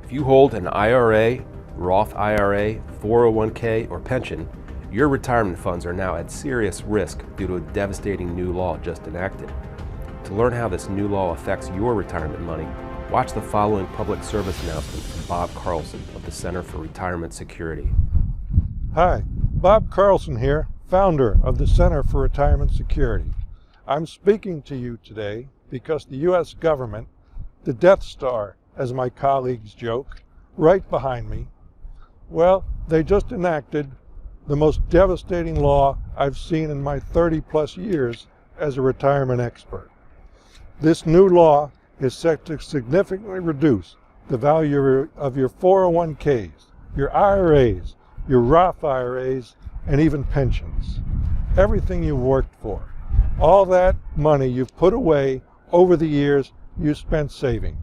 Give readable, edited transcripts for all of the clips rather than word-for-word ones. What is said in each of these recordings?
If you hold an IRA, Roth IRA, 401k, or pension, your retirement funds are now at serious risk due to a devastating new law just enacted. To learn how this new law affects your retirement money, watch the following public service announcement from Bob Carlson of the Center for Retirement Security. Hi, Bob Carlson here, founder of the Center for Retirement Security. I'm speaking to you today because the U.S. government, the Death Star, as my colleagues joke, right behind me, well, they just enacted the most devastating law I've seen in my 30-plus years as a retirement expert. This new law is set to significantly reduce the value of your 401ks, your IRAs, your Roth IRAs, and even pensions. Everything you've worked for. All that money you've put away over the years you spent saving.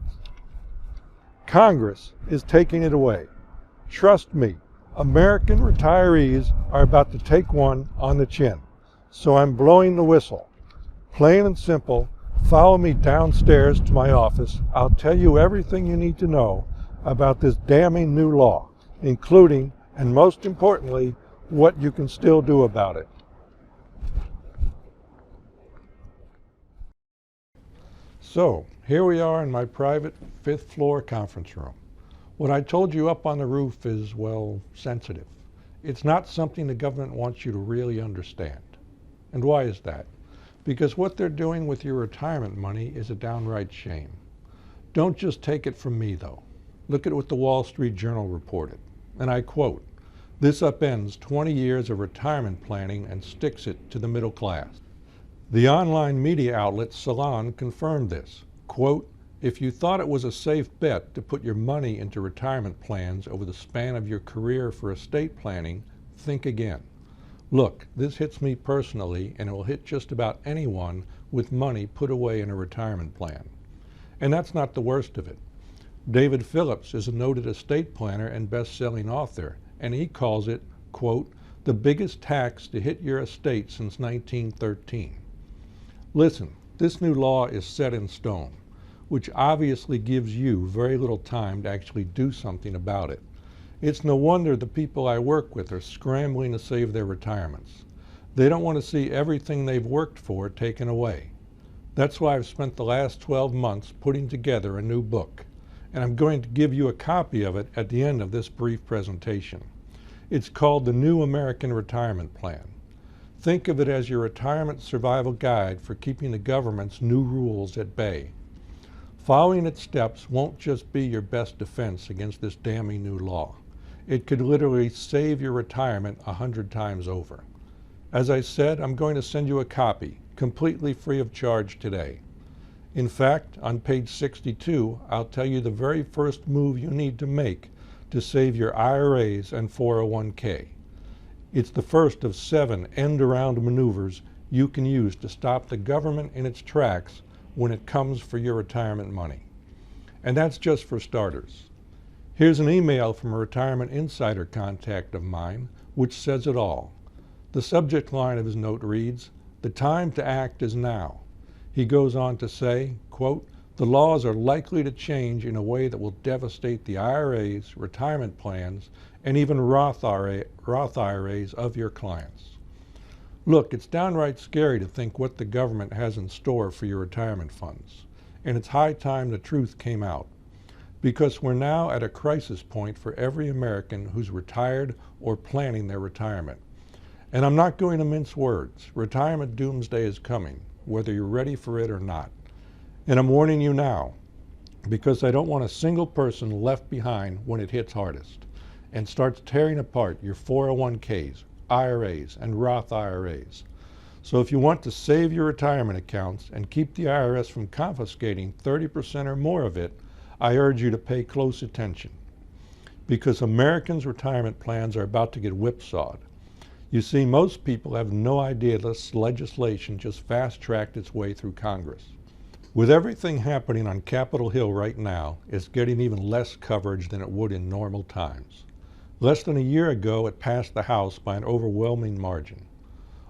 Congress is taking it away. Trust me, American retirees are about to take one on the chin. So I'm blowing the whistle. Plain and simple, follow me downstairs to my office. I'll tell you everything you need to know about this damning new law, including, and most importantly, what you can still do about it. So, here we are in my private 5th floor conference room. What I told you up on the roof is, well, sensitive. It's not something the government wants you to really understand. And why is that? Because what they're doing with your retirement money is a downright shame. Don't just take it from me, though. Look at what the Wall Street Journal reported. And I quote, "This upends 20 years of retirement planning and sticks it to the middle class." The online media outlet Salon confirmed this. Quote, "If you thought it was a safe bet to put your money into retirement plans over the span of your career for estate planning, think again. Look, this hits me personally, and it will hit just about anyone with money put away in a retirement plan." And that's not the worst of it. David Phillips is a noted estate planner and best-selling author, and he calls it, quote, "the biggest tax to hit your estate since 1913. Listen, this new law is set in stone, which obviously gives you very little time to actually do something about it. It's no wonder the people I work with are scrambling to save their retirements. They don't want to see everything they've worked for taken away. That's why I've spent the last 12 months putting together a new book, and I'm going to give you a copy of it at the end of this brief presentation. It's called The New American Retirement Plan. Think of it as your retirement survival guide for keeping the government's new rules at bay. Following its steps won't just be your best defense against this damning new law. It could literally save your retirement 100 times over. As I said, I'm going to send you a copy, completely free of charge today. In fact, on page 62, I'll tell you the very first move you need to make to save your IRAs and 401k. It's the first of 7 end-around maneuvers you can use to stop the government in its tracks when it comes for your retirement money. And that's just for starters. Here's an email from a retirement insider contact of mine, which says it all. The subject line of his note reads, "The time to act is now." He goes on to say, quote, "The laws are likely to change in a way that will devastate the IRAs, retirement plans, and even Roth IRAs of your clients." Look, it's downright scary to think what the government has in store for your retirement funds. And it's high time the truth came out. Because we're now at a crisis point for every American who's retired or planning their retirement. And I'm not going to mince words. Retirement doomsday is coming, whether you're ready for it or not. And I'm warning you now, because I don't want a single person left behind when it hits hardest and starts tearing apart your 401ks, IRAs, and Roth IRAs. So if you want to save your retirement accounts and keep the IRS from confiscating 30% or more of it, I urge you to pay close attention. Because Americans' retirement plans are about to get whipsawed. You see, most people have no idea this legislation just fast-tracked its way through Congress. With everything happening on Capitol Hill right now, it's getting even less coverage than it would in normal times. Less than a year ago, it passed the House by an overwhelming margin.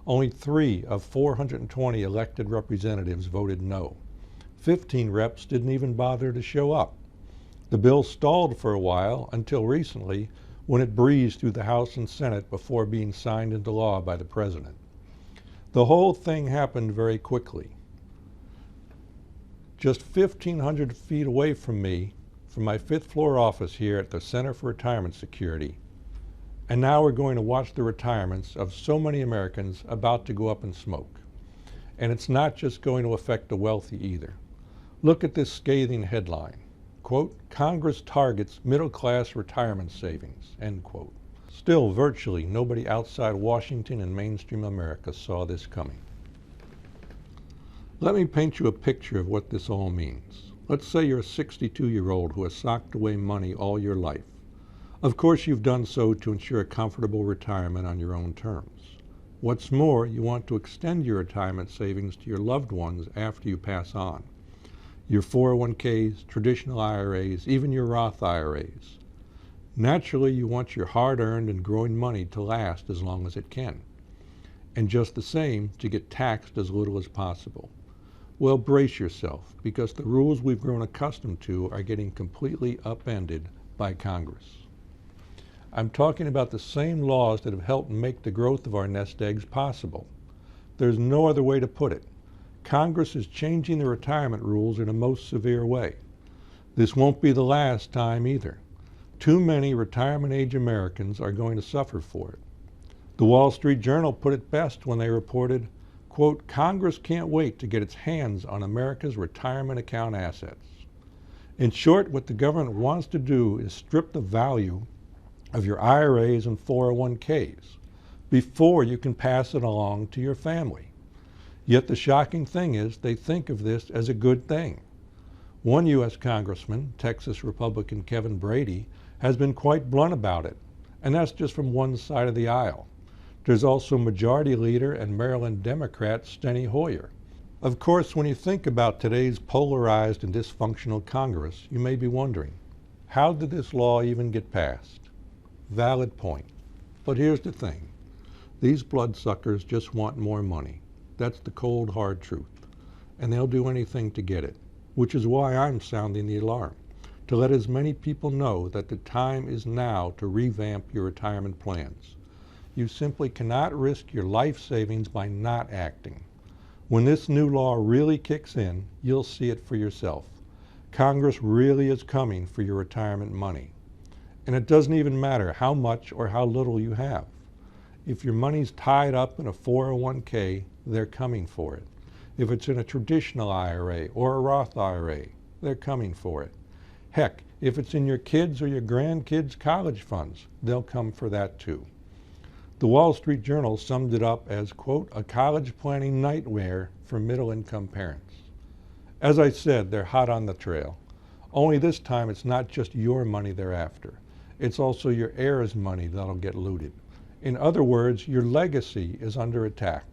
Only 3 of 420 elected representatives voted no. 15 reps didn't even bother to show up. The bill stalled for a while until recently, when it breezed through the House and Senate before being signed into law by the President. The whole thing happened very quickly. Just 1,500 feet away from me, from my fifth floor office here at the Center for Retirement Security. And now we're going to watch the retirements of so many Americans about to go up in smoke. And it's not just going to affect the wealthy either. Look at this scathing headline. Quote, Congress targets middle-class retirement savings, end quote. Still, virtually nobody outside Washington and mainstream America saw this coming. Let me paint you a picture of what this all means. Let's say you're a 62-year-old who has socked away money all your life. Of course, you've done so to ensure a comfortable retirement on your own terms. What's more, you want to extend your retirement savings to your loved ones after you pass on. Your 401ks, traditional IRAs, even your Roth IRAs. Naturally, you want your hard-earned and growing money to last as long as it can. And just the same, to get taxed as little as possible. Well, brace yourself, because the rules we've grown accustomed to are getting completely upended by Congress. I'm talking about the same laws that have helped make the growth of our nest eggs possible. There's no other way to put it. Congress is changing the retirement rules in a most severe way. This won't be the last time either. Too many retirement-age Americans are going to suffer for it. The Wall Street Journal put it best when they reported, quote, Congress can't wait to get its hands on America's retirement account assets. In short, what the government wants to do is strip the value of your IRAs and 401ks before you can pass it along to your family. Yet the shocking thing is they think of this as a good thing. One U.S. Congressman, Texas Republican Kevin Brady, has been quite blunt about it, and that's just from one side of the aisle. There's also Majority Leader and Maryland Democrat Steny Hoyer. Of course, when you think about today's polarized and dysfunctional Congress, you may be wondering, how did this law even get passed? Valid point. But here's the thing. These bloodsuckers just want more money. That's the cold, hard truth. And they'll do anything to get it, which is why I'm sounding the alarm, to let as many people know that the time is now to revamp your retirement plans. You simply cannot risk your life savings by not acting. When this new law really kicks in, you'll see it for yourself. Congress really is coming for your retirement money. And it doesn't even matter how much or how little you have. If your money's tied up in a 401k, they're coming for it. If it's in a traditional IRA or a Roth IRA, they're coming for it. Heck, if it's in your kids' or your grandkids' college funds, they'll come for that too. The Wall Street Journal summed it up as, quote, a college planning nightmare for middle-income parents. As I said, they're hot on the trail. Only this time it's not just your money they're after. It's also your heirs' money that'll get looted. In other words, your legacy is under attack.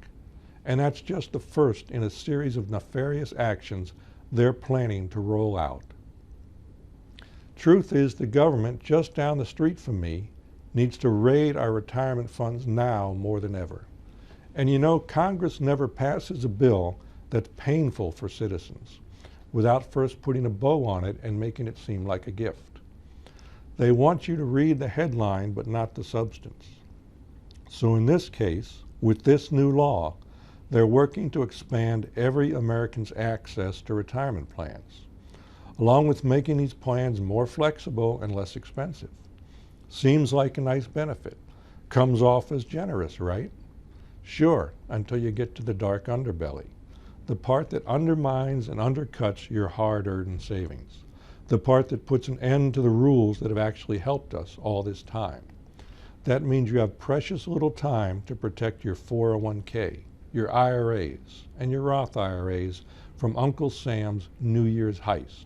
And that's just the first in a series of nefarious actions they're planning to roll out. Truth is, the government just down the street from me needs to raid our retirement funds now more than ever. And you know, Congress never passes a bill that's painful for citizens without first putting a bow on it and making it seem like a gift. They want you to read the headline but not the substance. So in this case, with this new law, they're working to expand every American's access to retirement plans, along with making these plans more flexible and less expensive. Seems like a nice benefit. Comes off as generous, right? Sure, until you get to the dark underbelly, the part that undermines and undercuts your hard-earned savings, the part that puts an end to the rules that have actually helped us all this time. That means you have precious little time to protect your 401k, your IRAs, and your Roth IRAs from Uncle Sam's New Year's heist.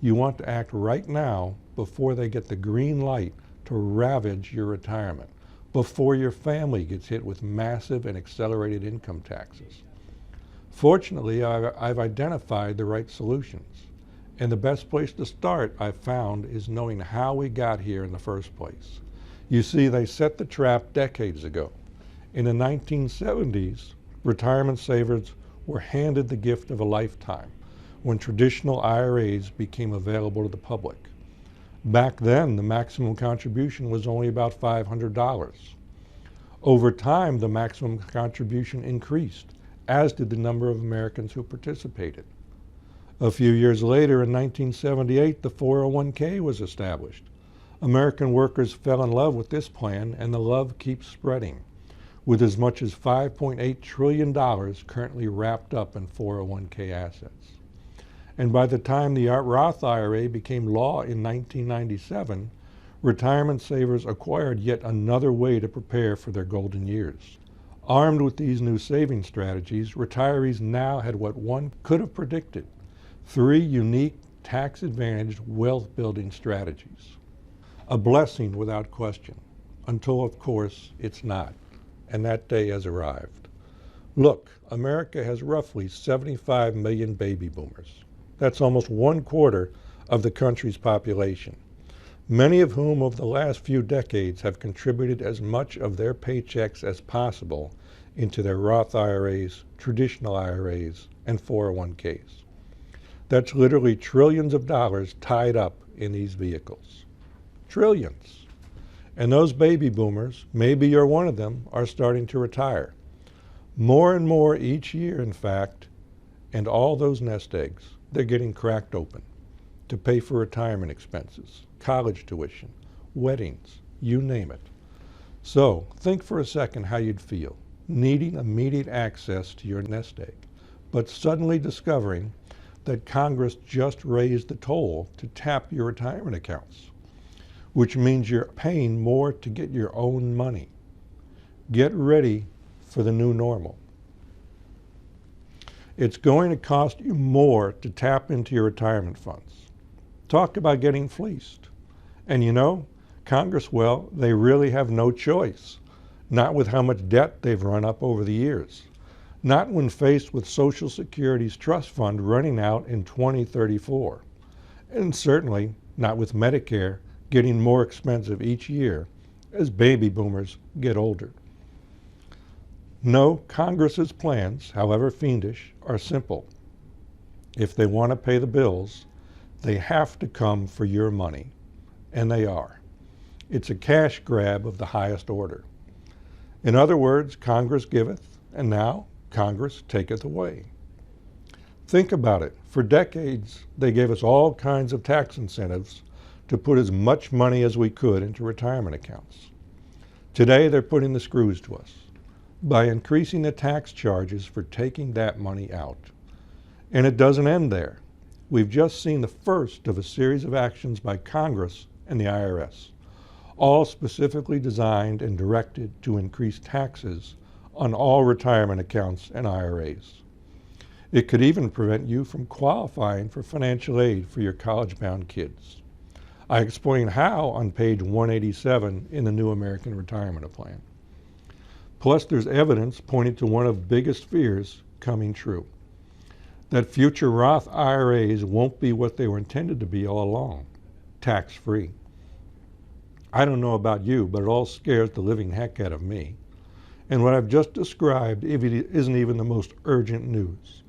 You want to act right now before they get the green light to ravage your retirement, before your family gets hit with massive and accelerated income taxes. Fortunately, I've identified the right solutions. And the best place to start, I've found, is knowing how we got here in the first place. You see, they set the trap decades ago. In the 1970s, retirement savers were handed the gift of a lifetime when traditional IRAs became available to the public. Back then, the maximum contribution was only about $500. Over time, the maximum contribution increased, as did the number of Americans who participated. A few years later, in 1978, the 401k was established. American workers fell in love with this plan, and the love keeps spreading, with as much as $5.8 trillion currently wrapped up in 401k assets. And by the time the Roth IRA became law in 1997, retirement savers acquired yet another way to prepare for their golden years. Armed with these new saving strategies, retirees now had what one could have predicted: 3 unique, tax-advantaged wealth-building strategies. A blessing without question, until of course it's not, and that day has arrived. Look, America has roughly 75 million baby boomers. That's almost 1/4 of the country's population, many of whom over the last few decades have contributed as much of their paychecks as possible into their Roth IRAs, traditional IRAs, and 401ks. That's literally trillions of dollars tied up in these vehicles. Trillions. And those baby boomers, maybe you're one of them, are starting to retire. More and more each year, in fact, and all those nest eggs, they're getting cracked open to pay for retirement expenses, college tuition, weddings, you name it. So think for a second how you'd feel needing immediate access to your nest egg, but suddenly discovering that Congress just raised the toll to tap your retirement accounts, which means you're paying more to get your own money. Get ready for the new normal. It's going to cost you more to tap into your retirement funds. Talk about getting fleeced. And you know, Congress, well, they really have no choice. Not with how much debt they've run up over the years. Not when faced with Social Security's trust fund running out in 2034. And certainly not with Medicare getting more expensive each year as baby boomers get older. No, Congress's plans, however fiendish, are simple. If they want to pay the bills, they have to come for your money, and they are. It's a cash grab of the highest order. In other words, Congress giveth, and now Congress taketh away. Think about it. For decades, they gave us all kinds of tax incentives to put as much money as we could into retirement accounts. Today, they're putting the screws to us by increasing the tax charges for taking that money out. And it doesn't end there. We've just seen the first of a series of actions by Congress and the IRS, all specifically designed and directed to increase taxes on all retirement accounts and IRAs. It could even prevent you from qualifying for financial aid for your college-bound kids. I explain how on page 187 in the New American Retirement Plan. Plus, there's evidence pointing to one of the biggest fears coming true, that future Roth IRAs won't be what they were intended to be all along, tax-free. I don't know about you, but it all scares the living heck out of me. And what I've just described isn't even the most urgent news.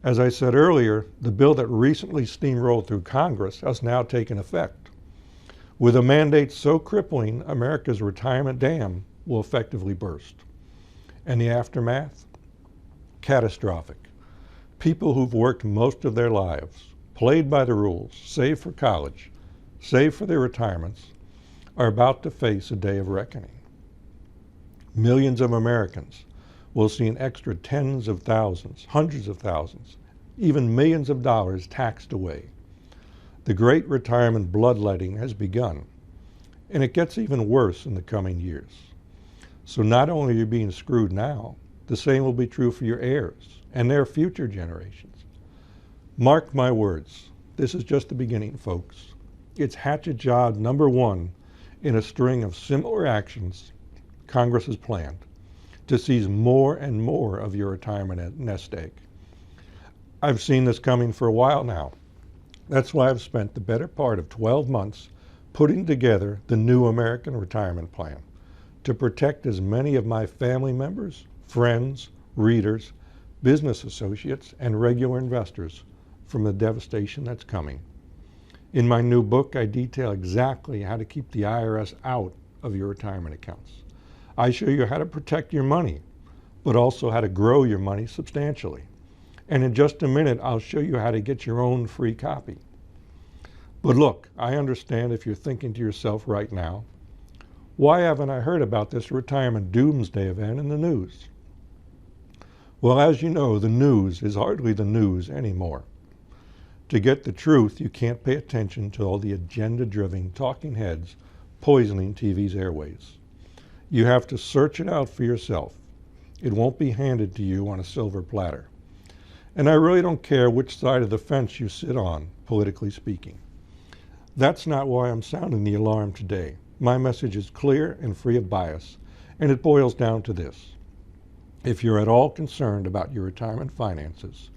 As I said earlier, the bill that recently steamrolled through Congress has now taken effect, with a mandate so crippling America's retirement dam will effectively burst. And the aftermath? Catastrophic. People who've worked most of their lives, played by the rules, saved for college, saved for their retirements, are about to face a day of reckoning. Millions of Americans will see an extra tens of thousands, hundreds of thousands, even millions of dollars taxed away. The great retirement bloodletting has begun, and it gets even worse in the coming years. So not only are you being screwed now, the same will be true for your heirs and their future generations. Mark my words, this is just the beginning, folks. It's hatchet job number 1 in a string of similar actions Congress has planned to seize more and more of your retirement nest egg. I've seen this coming for a while now. That's why I've spent the better part of 12 months putting together the New American Retirement Plan to protect as many of my family members, friends, readers, business associates, and regular investors from the devastation that's coming. In my new book, I detail exactly how to keep the IRS out of your retirement accounts. I show you how to protect your money, but also how to grow your money substantially. And in just a minute, I'll show you how to get your own free copy. But look, I understand if you're thinking to yourself right now, why haven't I heard about this retirement doomsday event in the news? Well, as you know, the news is hardly the news anymore. To get the truth, you can't pay attention to all the agenda-driven talking heads poisoning TV's airways. You have to search it out for yourself. It won't be handed to you on a silver platter. And I really don't care which side of the fence you sit on, politically speaking. That's not why I'm sounding the alarm today. My message is clear and free of bias, and it boils down to this. If you're at all concerned about your retirement finances,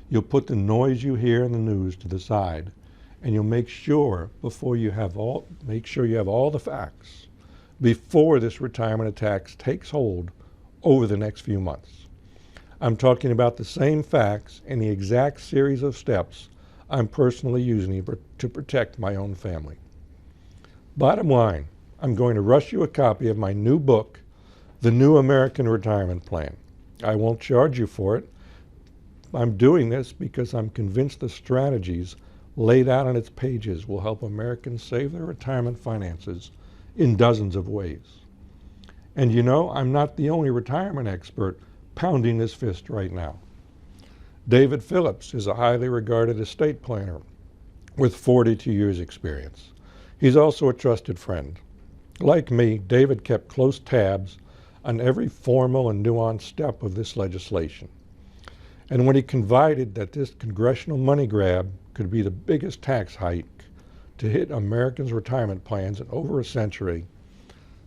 you'll put the noise you hear in the news to the side, and you'll make sure you have all the facts before this retirement attack takes hold over the next few months. I'm talking about the same facts and the exact series of steps I'm personally using to protect my own family. Bottom line, I'm going to rush you a copy of my new book, The New American Retirement Plan. I won't charge you for it. I'm doing this because I'm convinced the strategies laid out on its pages will help Americans save their retirement finances in dozens of ways. And you know, I'm not the only retirement expert pounding his fist right now. David Phillips is a highly regarded estate planner with 42 years experience. He's also a trusted friend. Like me, David kept close tabs on every formal and nuanced step of this legislation. And when he confided that this congressional money grab could be the biggest tax hike to hit Americans' retirement plans in over a century,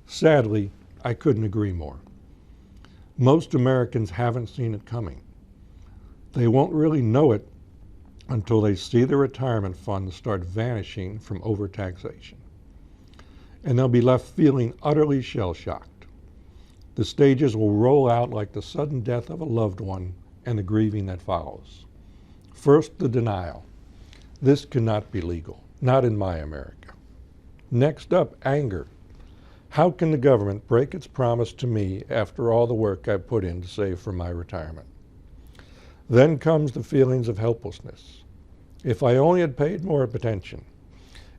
sadly, I couldn't agree more. Most Americans haven't seen it coming. They won't really know it until they see their retirement funds start vanishing from overtaxation. And they'll be left feeling utterly shell-shocked. The stages will roll out like the sudden death of a loved one and the grieving that follows. First, the denial. This cannot be legal, not in my America. Next up, anger. How can the government break its promise to me after all the work I've put in to save for my retirement? Then comes the feelings of helplessness. If I only had paid more attention,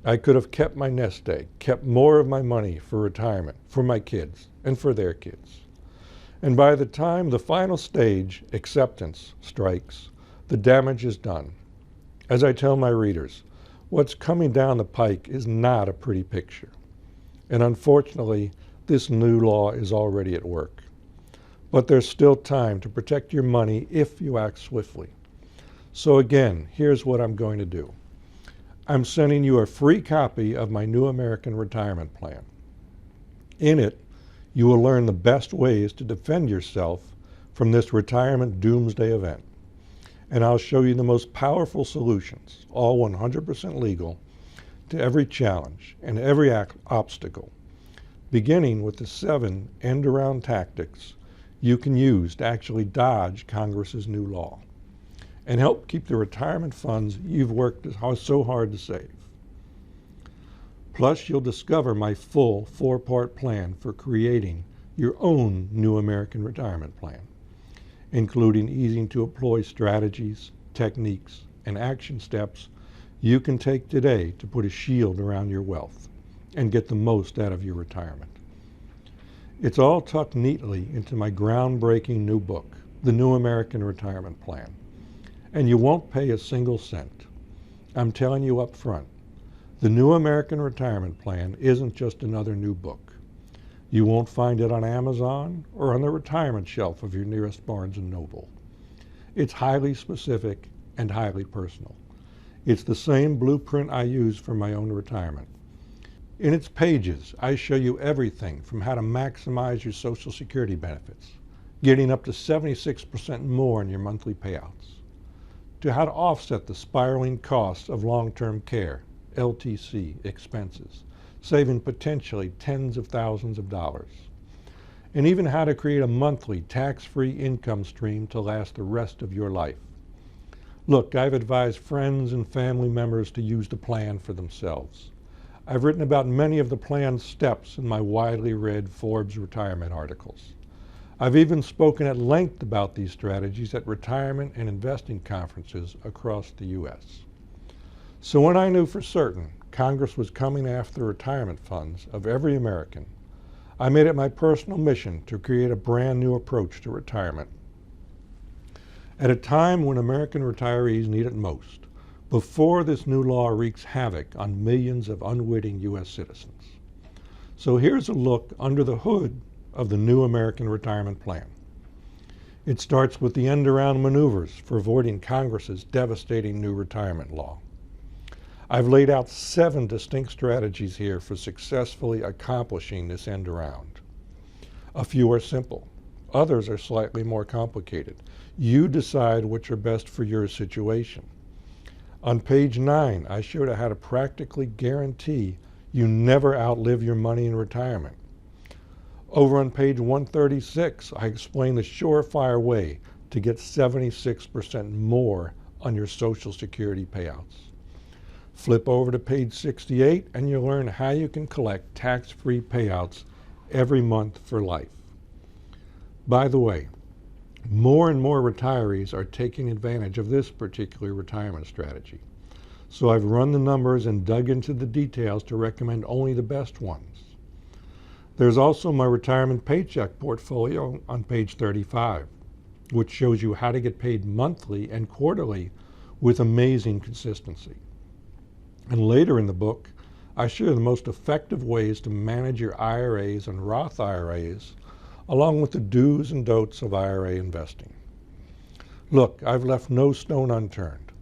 I could have kept my nest egg, kept more of my money for retirement, for my kids, and for their kids. And by the time the final stage, acceptance, strikes, the damage is done. As I tell my readers, what's coming down the pike is not a pretty picture. And unfortunately, this new law is already at work. But there's still time to protect your money if you act swiftly. So again, here's what I'm going to do. I'm sending you a free copy of my New American Retirement Plan. In it, you will learn the best ways to defend yourself from this retirement doomsday event. And I'll show you the most powerful solutions, all 100% legal, to every challenge and every obstacle, beginning with the 7 end-around tactics you can use to actually dodge Congress's new law and help keep the retirement funds you've worked so hard to save. Plus, you'll discover my full 4-part plan for creating your own New American Retirement Plan, including easy-to-employ strategies, techniques, and action steps you can take today to put a shield around your wealth and get the most out of your retirement. It's all tucked neatly into my groundbreaking new book, The New American Retirement Plan. And you won't pay a single cent. I'm telling you up front, the New American Retirement Plan isn't just another new book. You won't find it on Amazon or on the retirement shelf of your nearest Barnes & Noble. It's highly specific and highly personal. It's the same blueprint I use for my own retirement. In its pages, I show you everything from how to maximize your Social Security benefits, getting up to 76% more in your monthly payouts, to how to offset the spiraling costs of long-term care, LTC expenses, saving potentially tens of thousands of dollars, and even how to create a monthly tax-free income stream to last the rest of your life. Look, I've advised friends and family members to use the plan for themselves. I've written about many of the plan's steps in my widely read Forbes retirement articles. I've even spoken at length about these strategies at retirement and investing conferences across the U.S. So when I knew for certain Congress was coming after the retirement funds of every American, I made it my personal mission to create a brand new approach to retirement. At a time when American retirees need it most, before this new law wreaks havoc on millions of unwitting U.S. citizens. So here's a look under the hood of the new American retirement plan. It starts with the end-around maneuvers for avoiding Congress's devastating new retirement law. I've laid out 7 distinct strategies here for successfully accomplishing this end-around. A few are simple. Others are slightly more complicated. You decide which are best for your situation. On page 9, I showed how to practically guarantee you never outlive your money in retirement. Over on page 136, I explain the surefire way to get 76% more on your Social Security payouts. Flip over to page 68 and you'll learn how you can collect tax-free payouts every month for life. By the way, more and more retirees are taking advantage of this particular retirement strategy. So I've run the numbers and dug into the details to recommend only the best ones. There's also my retirement paycheck portfolio on page 35, which shows you how to get paid monthly and quarterly with amazing consistency. And later in the book, I share the most effective ways to manage your IRAs and Roth IRAs, along with the do's and don'ts of IRA investing. Look, I've left no stone unturned.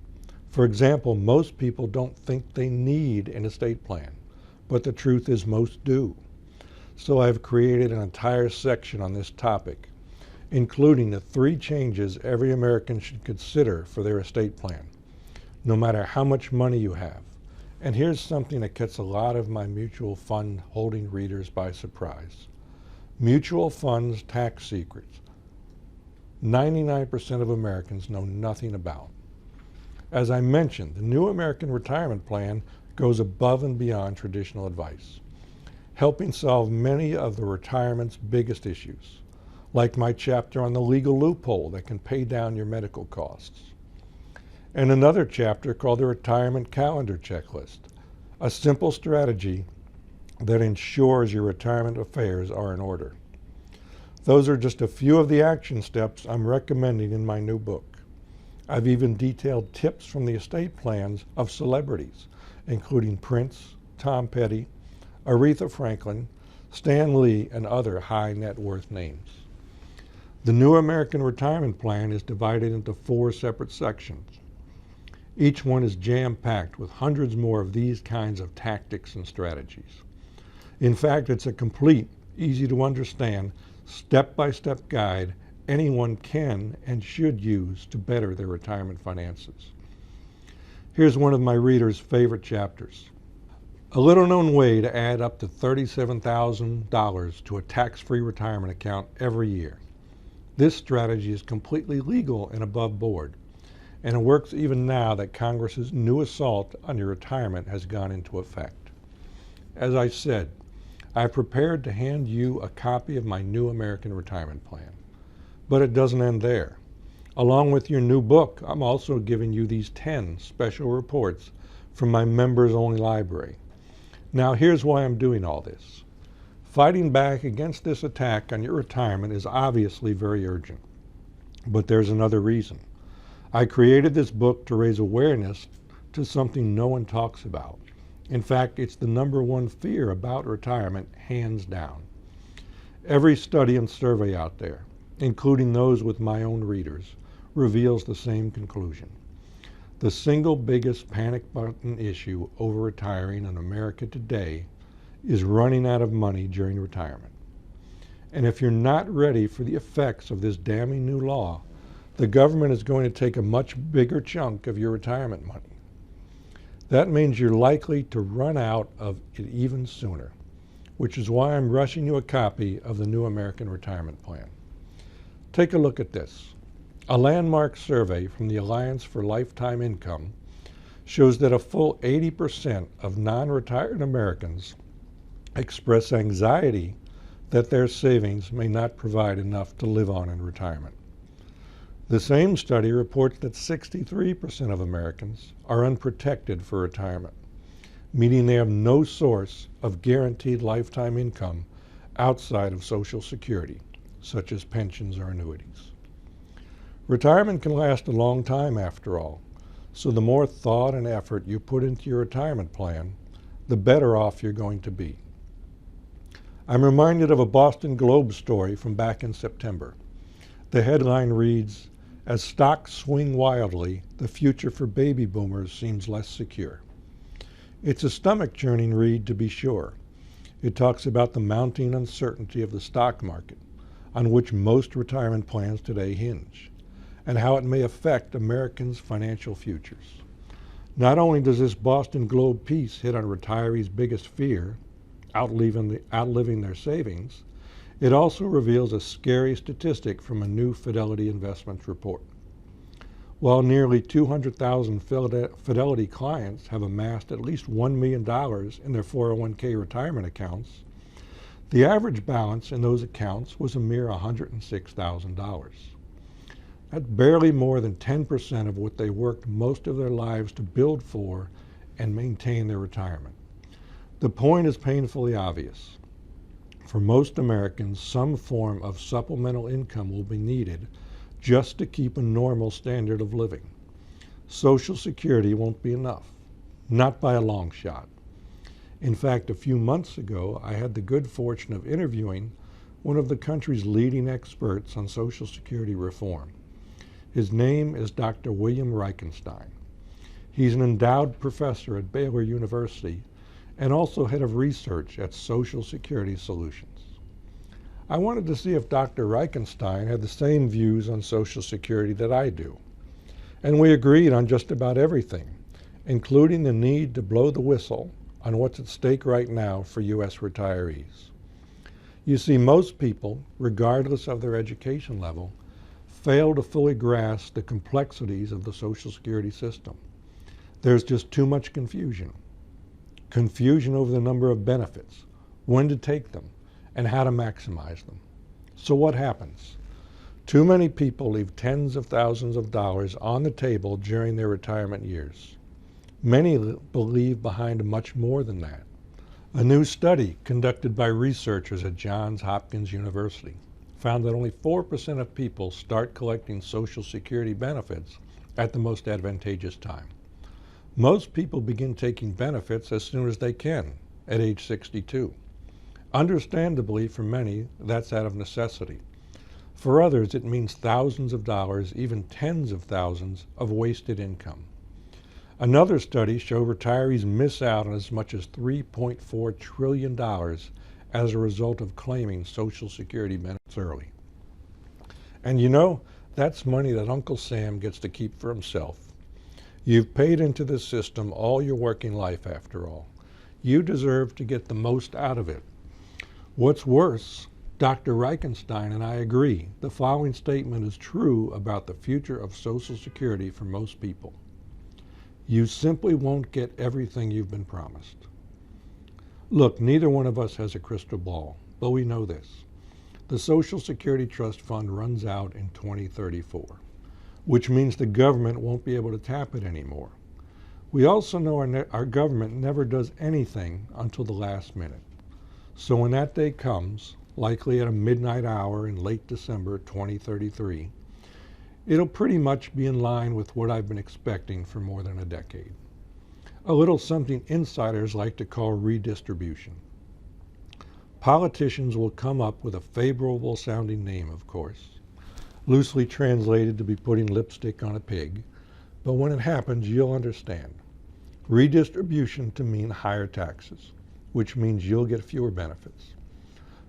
For example, most people don't think they need an estate plan, but the truth is most do. So I've created an entire section on this topic, including the 3 changes every American should consider for their estate plan, no matter how much money you have. And here's something that gets a lot of my mutual fund holding readers by surprise. Mutual funds tax secrets. 99% of Americans know nothing about. As I mentioned, the new American retirement plan goes above and beyond traditional advice, helping solve many of the retirement's biggest issues, like my chapter on the legal loophole that can pay down your medical costs, and another chapter called the Retirement Calendar Checklist, a simple strategy that ensures your retirement affairs are in order. Those are just a few of the action steps I'm recommending in my new book. I've even detailed tips from the estate plans of celebrities, including Prince, Tom Petty, Aretha Franklin, Stan Lee, and other high net worth names. The new American retirement plan is divided into 4 separate sections. Each one is jam-packed with hundreds more of these kinds of tactics and strategies. In fact, it's a complete, easy to understand, step-by-step guide anyone can and should use to better their retirement finances. Here's one of my readers' favorite chapters. A little-known way to add up to $37,000 to a tax-free retirement account every year. This strategy is completely legal and above board, and it works even now that Congress's new assault on your retirement has gone into effect. As I said, I've prepared to hand you a copy of my new American retirement plan. But it doesn't end there. Along with your new book, I'm also giving you these 10 special reports from my members-only library. Now here's why I'm doing all this. Fighting back against this attack on your retirement is obviously very urgent. But there's another reason. I created this book to raise awareness to something no one talks about. In fact, it's the #1 fear about retirement, hands down. Every study and survey out there, including those with my own readers, reveals the same conclusion. The single biggest panic button issue over retiring in America today is running out of money during retirement. And if you're not ready for the effects of this damning new law, the government is going to take a much bigger chunk of your retirement money. That means you're likely to run out of it even sooner, which is why I'm rushing you a copy of the new American retirement plan. Take a look at this. A landmark survey from the Alliance for Lifetime Income shows that a full 80% of non-retired Americans express anxiety that their savings may not provide enough to live on in retirement. The same study reports that 63% of Americans are unprotected for retirement, meaning they have no source of guaranteed lifetime income outside of Social Security, such as pensions or annuities. Retirement can last a long time after all, so the more thought and effort you put into your retirement plan, the better off you're going to be. I'm reminded of a Boston Globe story from back in September. The headline reads, "As stocks swing wildly, the future for baby boomers seems less secure." It's a stomach-churning read, to be sure. It talks about the mounting uncertainty of the stock market, on which most retirement plans today hinge, and how it may affect Americans' financial futures. Not only does this Boston Globe piece hit on retirees' biggest fear, outliving their savings, it also reveals a scary statistic from a new Fidelity Investments report. While nearly 200,000 Fidelity clients have amassed at least $1 million in their 401k retirement accounts, the average balance in those accounts was a mere $106,000. That's barely more than 10% of what they worked most of their lives to build for and maintain their retirement. The point is painfully obvious. For most Americans, some form of supplemental income will be needed just to keep a normal standard of living. Social Security won't be enough, not by a long shot. In fact, a few months ago, I had the good fortune of interviewing one of the country's leading experts on Social Security reform. His name is Dr. William Reichenstein. He's an endowed professor at Baylor University and also head of research at Social Security Solutions. I wanted to see if Dr. Reichenstein had the same views on Social Security that I do. And we agreed on just about everything, including the need to blow the whistle on what's at stake right now for U.S. retirees. You see, most people, regardless of their education level, fail to fully grasp the complexities of the Social Security system. There's just too much confusion. Confusion over the number of benefits, when to take them, and how to maximize them. So what happens? Too many people leave tens of thousands of dollars on the table during their retirement years. Many leave behind much more than that. A new study conducted by researchers at Johns Hopkins University found that only 4% of people start collecting Social Security benefits at the most advantageous time. Most people begin taking benefits as soon as they can, at age 62. Understandably, for many, that's out of necessity. For others, it means thousands of dollars, even tens of thousands, of wasted income. Another study showed retirees miss out on as much as $3.4 trillion as a result of claiming Social Security benefits early. And you know, that's money that Uncle Sam gets to keep for himself. You've paid into this system all your working life, after all. You deserve to get the most out of it. What's worse, Dr. Reichenstein and I agree. The following statement is true about the future of Social Security for most people. You simply won't get everything you've been promised. Look, neither one of us has a crystal ball, but we know this. The Social Security Trust Fund runs out in 2034, which means the government won't be able to tap it anymore. We also know our government never does anything until the last minute. So when that day comes, likely at a midnight hour in late December 2033, it'll pretty much be in line with what I've been expecting for more than a decade. A little something insiders like to call redistribution. Politicians will come up with a favorable sounding name, of course, loosely translated to be putting lipstick on a pig, but when it happens, you'll understand. Redistribution to mean higher taxes, which means you'll get fewer benefits,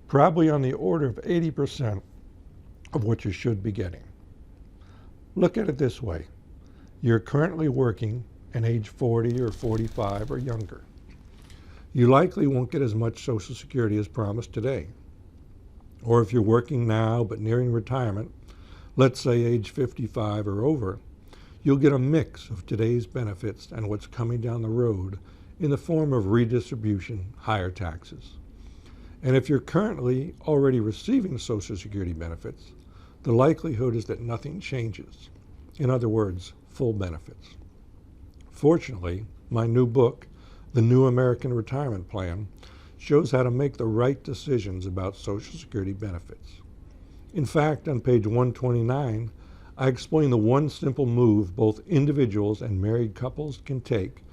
probably on the order of 80% of what you should be getting. Look at it this way. You're currently working and age 40 or 45 or younger. You likely won't get as much Social Security as promised today. Or if you're working now but nearing retirement, let's say age 55 or over, you'll get a mix of today's benefits and what's coming down the road in the form of redistribution, higher taxes. And if you're currently already receiving Social Security benefits, the likelihood is that nothing changes. In other words, full benefits. Fortunately, my new book, The New American Retirement Plan, shows how to make the right decisions about Social Security benefits. In fact, on page 129, I explain the one simple move both individuals and married couples can take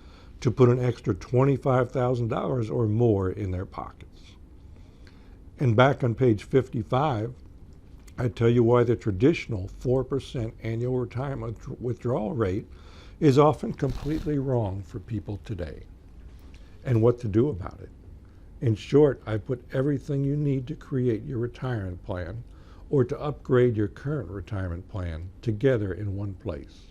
to put an extra $25,000 or more in their pockets. And back on page 55, I tell you why the traditional 4% annual retirement withdrawal rate is often completely wrong for people today, and what to do about it. In short, I put everything you need to create your retirement plan or to upgrade your current retirement plan together in one place.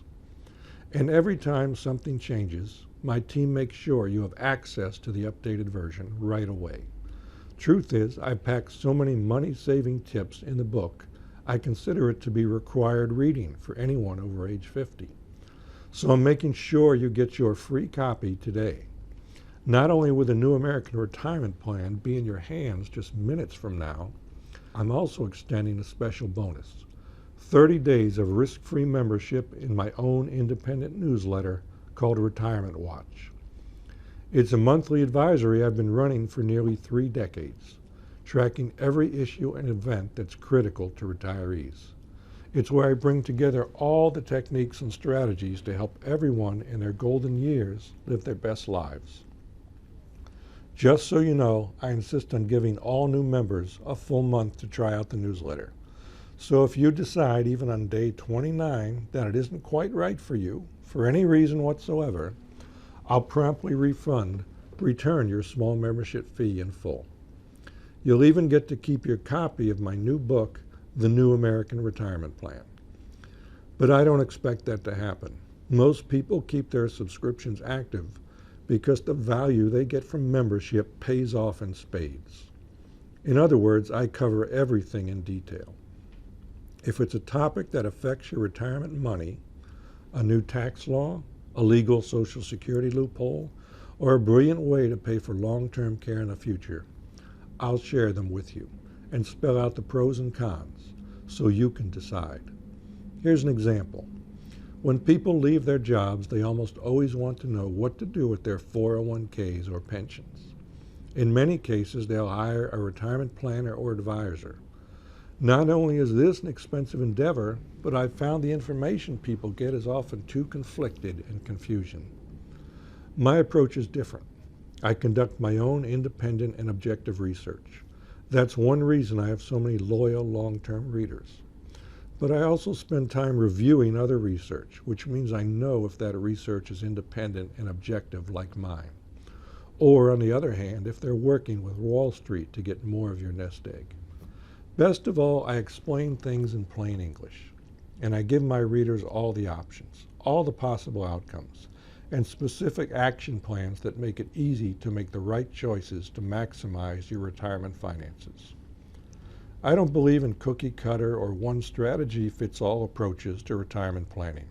And every time something changes, my team makes sure you have access to the updated version right away. Truth is, I packed so many money-saving tips in the book, I consider it to be required reading for anyone over age 50. So I'm making sure you get your free copy today. Not only will the New American Retirement Plan be in your hands just minutes from now, I'm also extending a special bonus. 30 days of risk-free membership in my own independent newsletter called Retirement Watch. It's a monthly advisory I've been running for nearly 3 decades, tracking every issue and event that's critical to retirees. It's where I bring together all the techniques and strategies to help everyone in their golden years live their best lives. Just so you know, I insist on giving all new members a full month to try out the newsletter. So if you decide even on day 29 that it isn't quite right for you, for any reason whatsoever, I'll promptly return your small membership fee in full. You'll even get to keep your copy of my new book, The New American Retirement Plan. But I don't expect that to happen. Most people keep their subscriptions active because the value they get from membership pays off in spades. In other words, I cover everything in detail. If it's a topic that affects your retirement money, a new tax law, a legal Social Security loophole, or a brilliant way to pay for long-term care in the future, I'll share them with you and spell out the pros and cons so you can decide. Here's an example. When people leave their jobs, they almost always want to know what to do with their 401ks or pensions. In many cases, they'll hire a retirement planner or advisor. Not only is this an expensive endeavor, but I've found the information people get is often too conflicted and confusing. My approach is different. I conduct my own independent and objective research. That's one reason I have so many loyal long-term readers. But I also spend time reviewing other research, which means I know if that research is independent and objective like mine. Or, on the other hand, if they're working with Wall Street to get more of your nest egg. Best of all, I explain things in plain English, and I give my readers all the options, all the possible outcomes, and specific action plans that make it easy to make the right choices to maximize your retirement finances. I don't believe in cookie cutter or one strategy fits all approaches to retirement planning.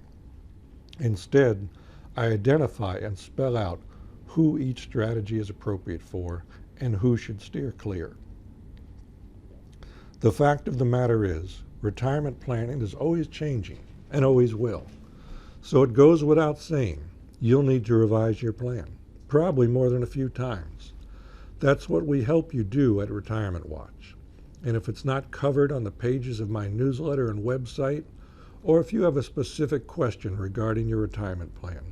Instead, I identify and spell out who each strategy is appropriate for and who should steer clear. The fact of the matter is, retirement planning is always changing and always will. So it goes without saying, you'll need to revise your plan, probably more than a few times. That's what we help you do at Retirement Watch. And if it's not covered on the pages of my newsletter and website, or if you have a specific question regarding your retirement plan,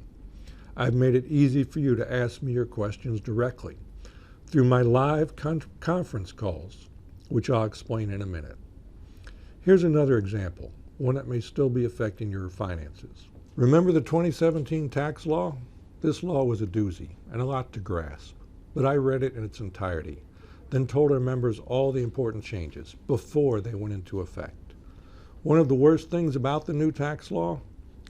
I've made it easy for you to ask me your questions directly through my live conference calls, which I'll explain in a minute. Here's another example, one that may still be affecting your finances. Remember the 2017 tax law? This law was a doozy and a lot to grasp, but I read it in its entirety, then told our members all the important changes before they went into effect. One of the worst things about the new tax law?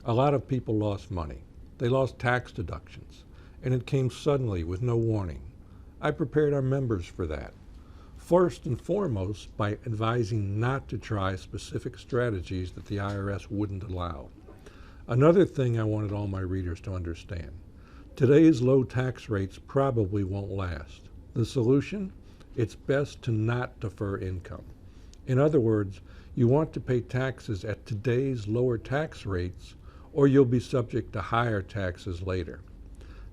A lot of people lost money. They lost tax deductions, and it came suddenly with no warning. I prepared our members for that. First and foremost, by advising not to try specific strategies that the IRS wouldn't allow. Another thing I wanted all my readers to understand: today's low tax rates probably won't last. The solution? It's best to not defer income. In other words, you want to pay taxes at today's lower tax rates, or you'll be subject to higher taxes later.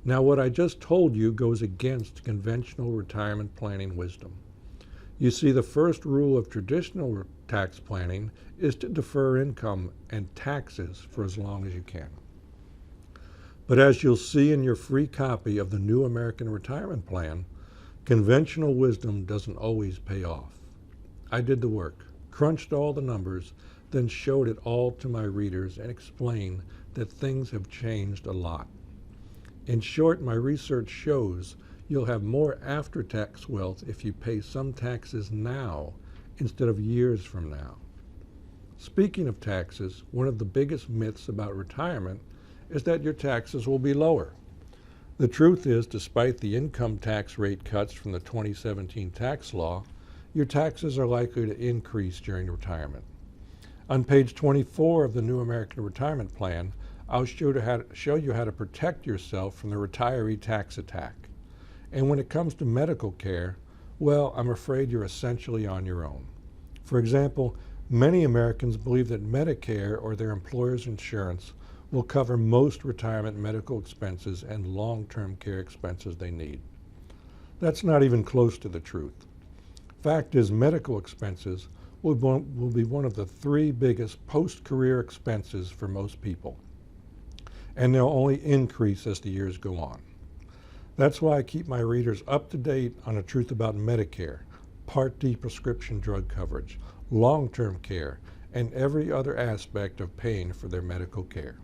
Now, what I just told you goes against conventional retirement planning wisdom. You see, the first rule of traditional tax planning is to defer income and taxes for as long as you can. But as you'll see in your free copy of the New American Retirement Plan, conventional wisdom doesn't always pay off. I did the work, crunched all the numbers, then showed it all to my readers and explained that things have changed a lot. In short, my research shows you'll have more after-tax wealth if you pay some taxes now instead of years from now. Speaking of taxes, one of the biggest myths about retirement is that your taxes will be lower. The truth is, despite the income tax rate cuts from the 2017 tax law, your taxes are likely to increase during retirement. On page 24 of the New American Retirement Plan, I'll show you how to protect yourself from the retiree tax attack. And when it comes to medical care, well, I'm afraid you're essentially on your own. For example, many Americans believe that Medicare or their employer's insurance will cover most retirement medical expenses and long-term care expenses they need. That's not even close to the truth. Fact is, medical expenses will be one of the three biggest post-career expenses for most people, and they'll only increase as the years go on. That's why I keep my readers up to date on the truth about Medicare, Part D prescription drug coverage, long-term care, and every other aspect of paying for their medical care.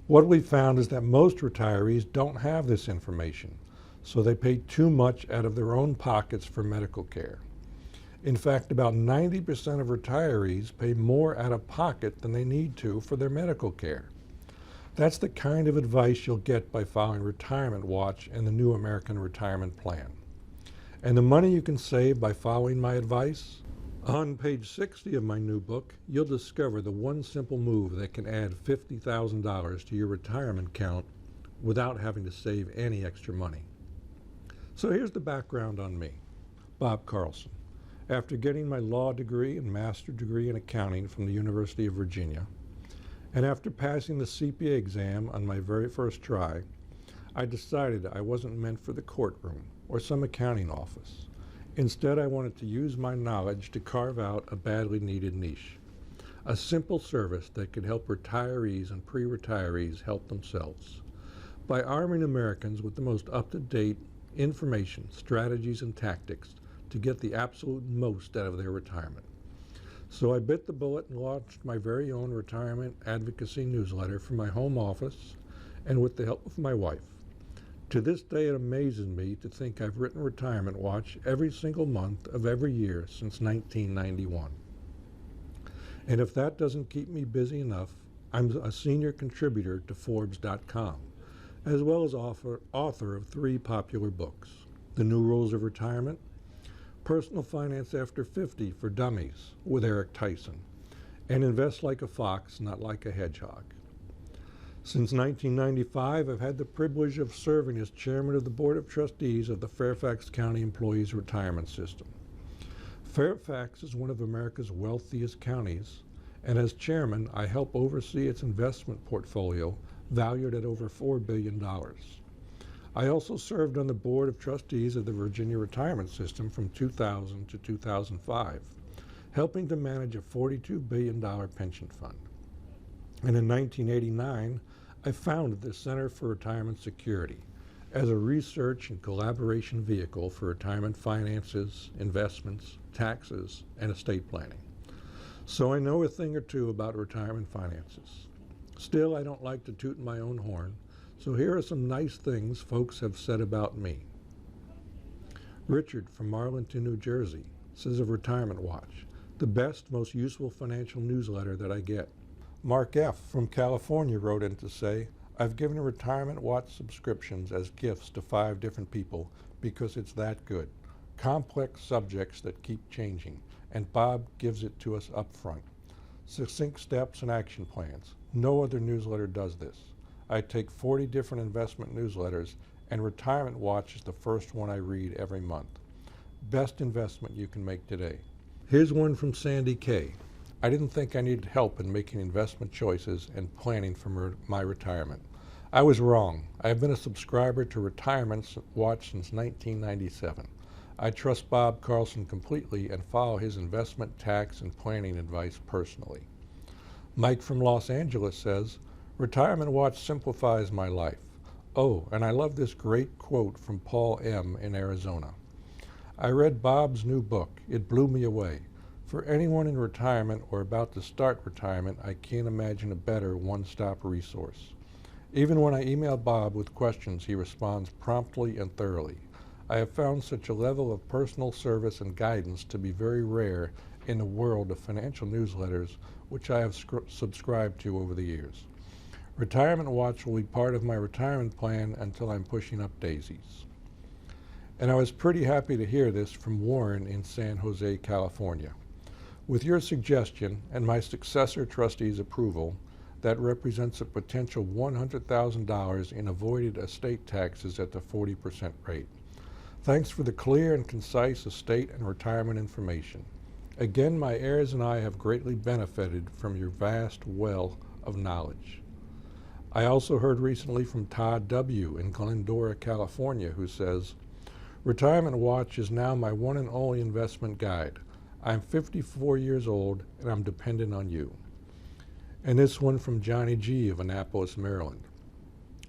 What we found is that most retirees don't have this information, so they pay too much out of their own pockets for medical care. In fact, about 90% of retirees pay more out of pocket than they need to for their medical care. That's the kind of advice you'll get by following Retirement Watch and the New American Retirement Plan. And the money you can save by following my advice? On page 60 of my new book, you'll discover the one simple move that can add $50,000 to your retirement account without having to save any extra money. So here's the background on me, Bob Carlson. After getting my law degree and master's degree in accounting from the University of Virginia, and after passing the CPA exam on my very first try, I decided I wasn't meant for the courtroom or some accounting office. Instead, I wanted to use my knowledge to carve out a badly needed niche, a simple service that could help retirees and pre-retirees help themselves by arming Americans with the most up-to-date information, strategies, and tactics to get the absolute most out of their retirement. So I bit the bullet and launched my very own retirement advocacy newsletter from my home office and with the help of my wife. To this day, it amazes me to think I've written Retirement Watch every single month of every year since 1991. And if that doesn't keep me busy enough, I'm a senior contributor to Forbes.com, as well as author of 3 popular books: The New Rules of Retirement, Personal Finance After 50 for Dummies with Eric Tyson, and Invest Like a Fox, Not Like a Hedgehog. Since 1995, I've had the privilege of serving as chairman of the Board of Trustees of the Fairfax County Employees Retirement System. Fairfax is one of America's wealthiest counties, and as chairman, I help oversee its investment portfolio valued at over $4 billion. I also served on the Board of Trustees of the Virginia Retirement System from 2000 to 2005, helping to manage a $42 billion pension fund. And in 1989, I founded the Center for Retirement Security as a research and collaboration vehicle for retirement finances, investments, taxes, and estate planning. So I know a thing or two about retirement finances. Still, I don't like to toot my own horn, so here are some nice things folks have said about me. Richard from Arlington, New Jersey says of Retirement Watch, the best, most useful financial newsletter that I get. Mark F. from California wrote in to say, I've given Retirement Watch subscriptions as gifts to 5 different people because it's that good. complex subjects that keep changing, and Bob gives it to us up front. Succinct steps and action plans. No other newsletter does this. I take 40 different investment newsletters, and Retirement Watch is the first one I read every month. Best investment you can make today. Here's one from Sandy K. I didn't think I needed help in making investment choices and planning for my retirement. I was wrong. I have been a subscriber to Retirement Watch since 1997. I trust Bob Carlson completely and follow his investment, tax, and planning advice personally. Mike from Los Angeles says, Retirement Watch simplifies my life. Oh, and I love this great quote from Paul M. in Arizona. I read Bob's new book. It blew me away. For anyone in retirement or about to start retirement, I can't imagine a better one-stop resource. Even when I email Bob with questions, he responds promptly and thoroughly. I have found such a level of personal service and guidance to be very rare in the world of financial newsletters, which I have subscribed to over the years. Retirement Watch will be part of my retirement plan until I'm pushing up daisies. And I was pretty happy to hear this from Warren in San Jose, California. With your suggestion and my successor trustee's approval, that represents a potential $100,000 in avoided estate taxes at the 40% rate. Thanks for the clear and concise estate and retirement information. Again, my heirs and I have greatly benefited from your vast well of knowledge. I also heard recently from Todd W. in Glendora, California, who says, Retirement Watch is now my one and only investment guide. I'm 54 years old and I'm dependent on you. And this one from Johnny G. of Annapolis, Maryland.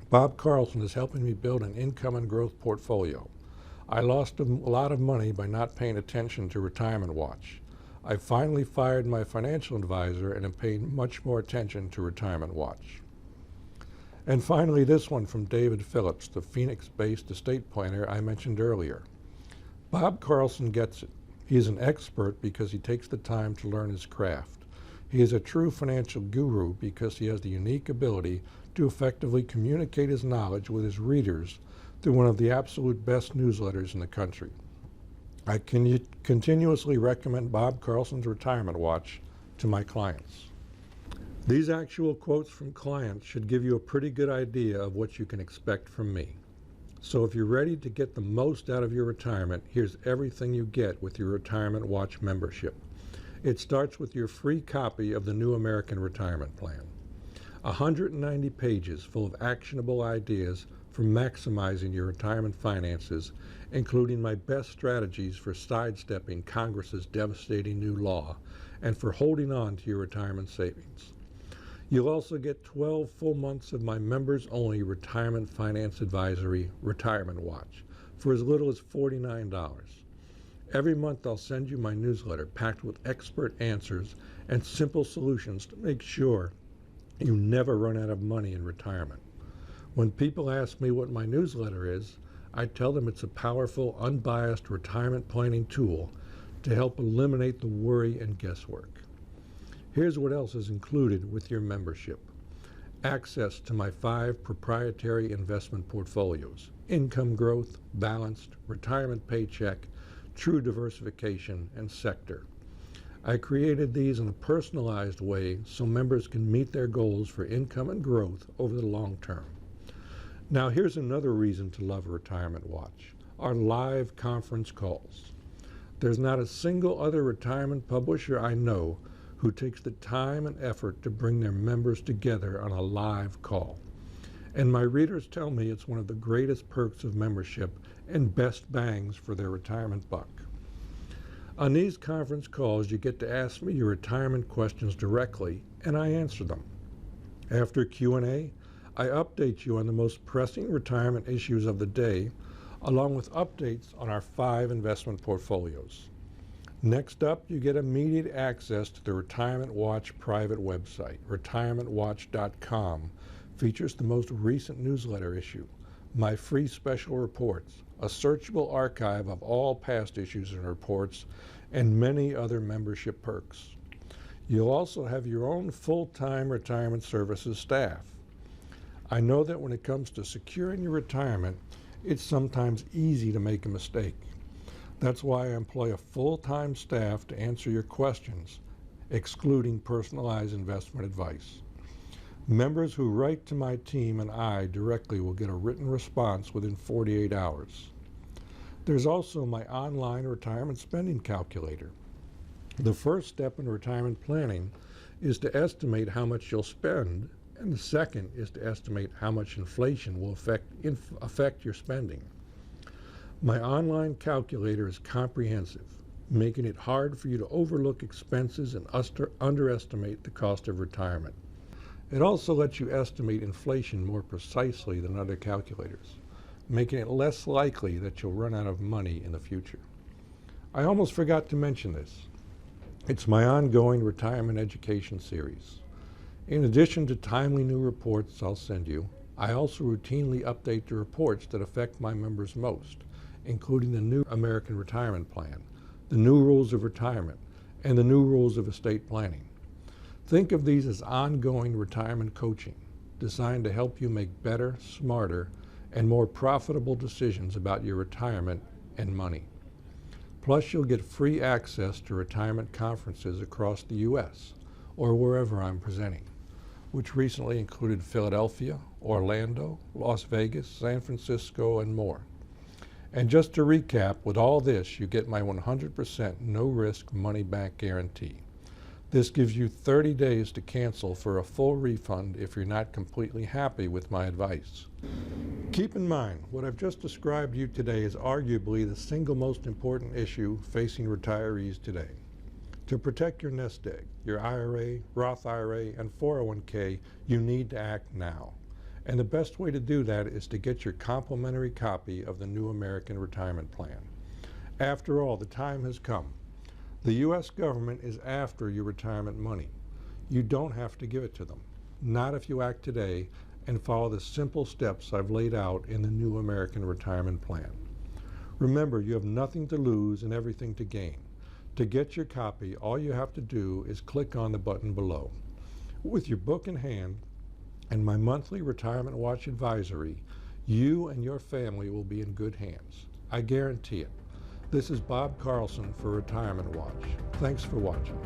Bob Carlson is helping me build an income and growth portfolio. I lost a lot of money by not paying attention to Retirement Watch. I finally fired my financial advisor and am paying much more attention to Retirement Watch. And finally, this one from David Phillips, the Phoenix-based estate planner I mentioned earlier. Bob Carlson gets it. He is an expert because he takes the time to learn his craft. He is a true financial guru because he has the unique ability to effectively communicate his knowledge with his readers through one of the absolute best newsletters in the country. I can continuously recommend Bob Carlson's Retirement Watch to my clients. These actual quotes from clients should give you a pretty good idea of what you can expect from me. So if you're ready to get the most out of your retirement, here's everything you get with your Retirement Watch membership. It starts with your free copy of the New American Retirement Plan. 190 pages full of actionable ideas for maximizing your retirement finances, including my best strategies for sidestepping Congress's devastating new law and for holding on to your retirement savings. You'll also get 12 full months of my members-only retirement finance advisory, Retirement Watch, for as little as $49. Every month I'll send you my newsletter packed with expert answers and simple solutions to make sure you never run out of money in retirement. When people ask me what my newsletter is, I tell them it's a powerful, unbiased retirement planning tool to help eliminate the worry and guesswork. Here's what else is included with your membership. Access to my 5 proprietary investment portfolios: income growth, balanced, retirement paycheck, true diversification, and sector. I created these in a personalized way so members can meet their goals for income and growth over the long term. Now here's another reason to love Retirement Watch: our live conference calls. There's not a single other retirement publisher I know who takes the time and effort to bring their members together on a live call. And my readers tell me it's one of the greatest perks of membership and best bangs for their retirement buck. On these conference calls, you get to ask me your retirement questions directly, and I answer them. After Q&A, I update you on the most pressing retirement issues of the day, along with updates on our 5 investment portfolios. Next up, you get immediate access to the Retirement Watch private website. retirementwatch.com features the most recent newsletter issue, my free special reports, a searchable archive of all past issues and reports, and many other membership perks. You'll also have your own full-time retirement services staff. I know that when it comes to securing your retirement, it's sometimes easy to make a mistake. That's why I employ a full-time staff to answer your questions, excluding personalized investment advice. Members who write to my team and I directly will get a written response within 48 hours. There's also my online retirement spending calculator. The first step in retirement planning is to estimate how much you'll spend, and the second is to estimate how much inflation will affect your spending. My online calculator is comprehensive, making it hard for you to overlook expenses and underestimate the cost of retirement. It also lets you estimate inflation more precisely than other calculators, making it less likely that you'll run out of money in the future. I almost forgot to mention this. It's my ongoing retirement education series. In addition to timely new reports I'll send you, I also routinely update the reports that affect my members most, including the new American Retirement Plan, the new rules of retirement, and the new rules of estate planning. Think of these as ongoing retirement coaching, designed to help you make better, smarter, and more profitable decisions about your retirement and money. Plus, you'll get free access to retirement conferences across the U.S. or wherever I'm presenting, which recently included Philadelphia, Orlando, Las Vegas, San Francisco, and more. And just to recap, with all this, you get my 100% no-risk money-back guarantee. This gives you 30 days to cancel for a full refund if you're not completely happy with my advice. Keep in mind, what I've just described to you today is arguably the single most important issue facing retirees today. To protect your nest egg, your IRA, Roth IRA, and 401k, you need to act now. And the best way to do that is to get your complimentary copy of the new American Retirement Plan. After all, the time has come. The U.S. government is after your retirement money. You don't have to give it to them. Not if you act today and follow the simple steps I've laid out in the new American Retirement Plan. Remember, you have nothing to lose and everything to gain. To get your copy, all you have to do is click on the button below. With your book in hand and my monthly Retirement Watch advisory, you and your family will be in good hands. I guarantee it. This is Bob Carlson for Retirement Watch. Thanks for watching.